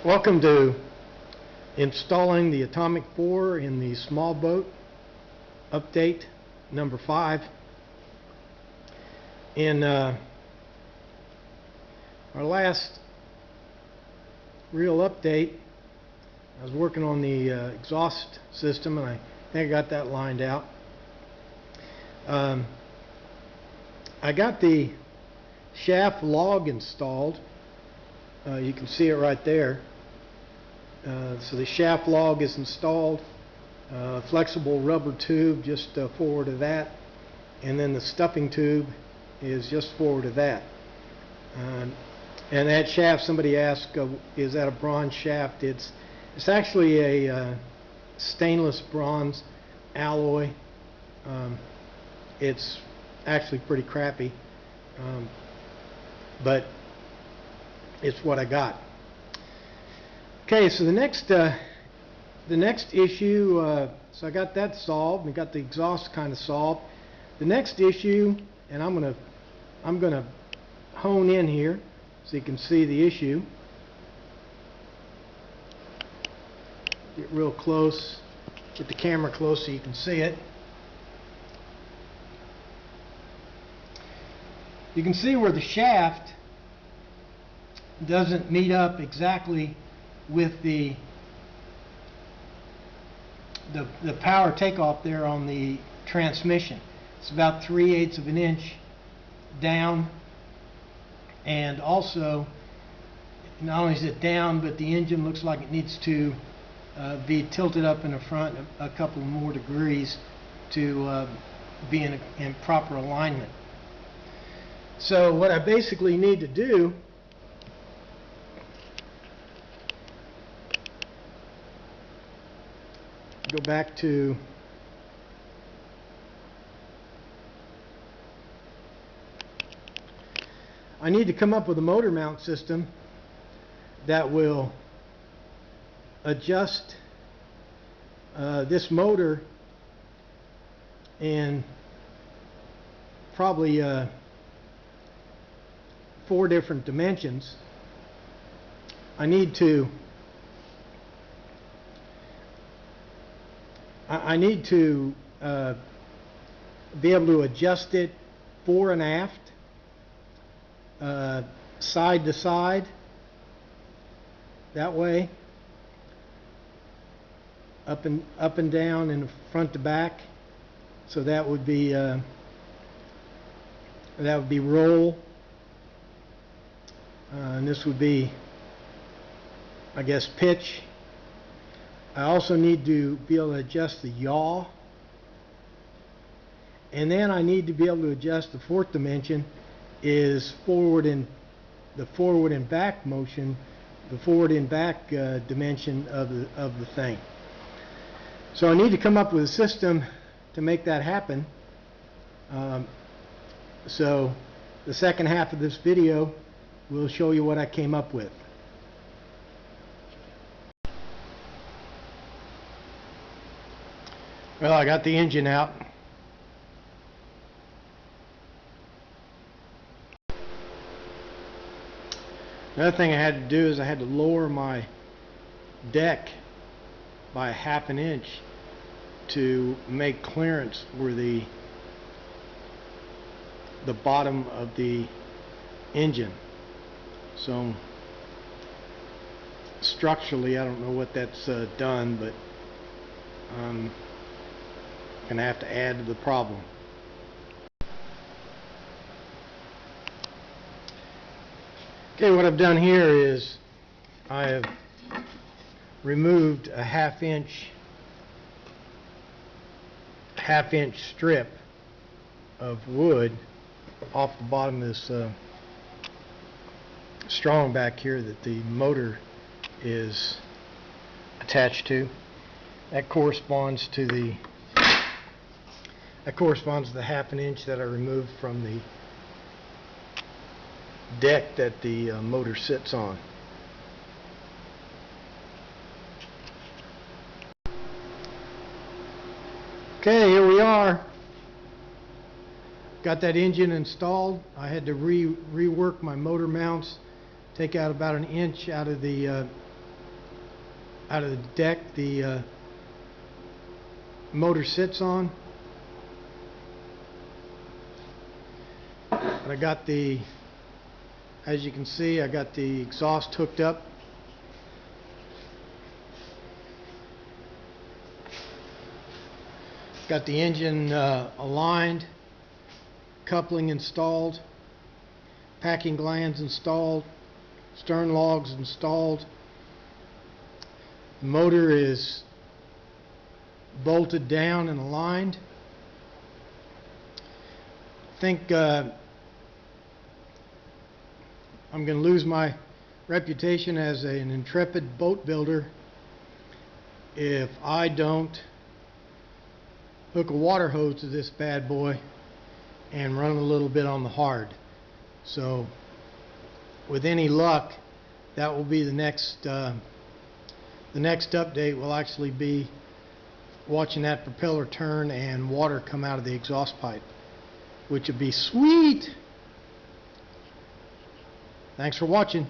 Welcome to installing the atomic bore in the small boat update number 5. In our last real update, I was working on the exhaust system, and I think I got that lined out. I got the shaft log installed. You can see it right there. So the shaft log is installed, flexible rubber tube just forward of that, and then the stuffing tube is just forward of that. And that shaft, somebody asked, is that a bronze shaft? It's actually a stainless bronze alloy. It's actually pretty crappy, but it's what I got. Okay, so the next issue, so I got that solved, and got the exhaust kind of solved. The next issue, and I'm gonna hone in here so you can see the issue. Get real close, get the camera close so you can see it. You can see where the shaft doesn't meet up exactly with the power takeoff there on the transmission. It's about 3/8 of an inch down, and also not only is it down, but the engine looks like it needs to be tilted up in the front a couple more degrees to be in proper alignment. So what I basically need to do go back to I need to come up with a motor mount system that will adjust this motor in probably 4 different dimensions. I need to be able to adjust it fore and aft, side to side, that way, up and down, and front to back. So that would be roll, and this would be, I guess, pitch. I also need to be able to adjust the yaw, and then I need to be able to adjust the 4th dimension is the forward and back motion, the forward and back dimension of the thing. So I need to come up with a system to make that happen. So the second half of this video will show you what I came up with. Well, I got the engine out. Another thing I had to do is I had to lower my deck by 1/2 inch to make clearance where the bottom of the engine. So structurally, I don't know what that's done, but I'm gonna have to add to the problem. Okay, what I've done here is I have removed a 1/2 inch strip of wood off the bottom of this strong back here that the motor is attached to. That corresponds to the 1/2 inch that I removed from the deck that the motor sits on. Okay, here we are. Got that engine installed. I had to rework my motor mounts, take out about 1 inch out of the out of the deck the motor sits on. But I got as you can see, I got the exhaust hooked up. Got the engine aligned, coupling installed, packing glands installed, stern logs installed. The motor is bolted down and aligned. I think I'm going to lose my reputation as an intrepid boat builder if I don't hook a water hose to this bad boy and run a little bit on the hard. So with any luck, that will be the next update. Will actually be watching that propeller turn and water come out of the exhaust pipe, which would be sweet. Thanks for watching.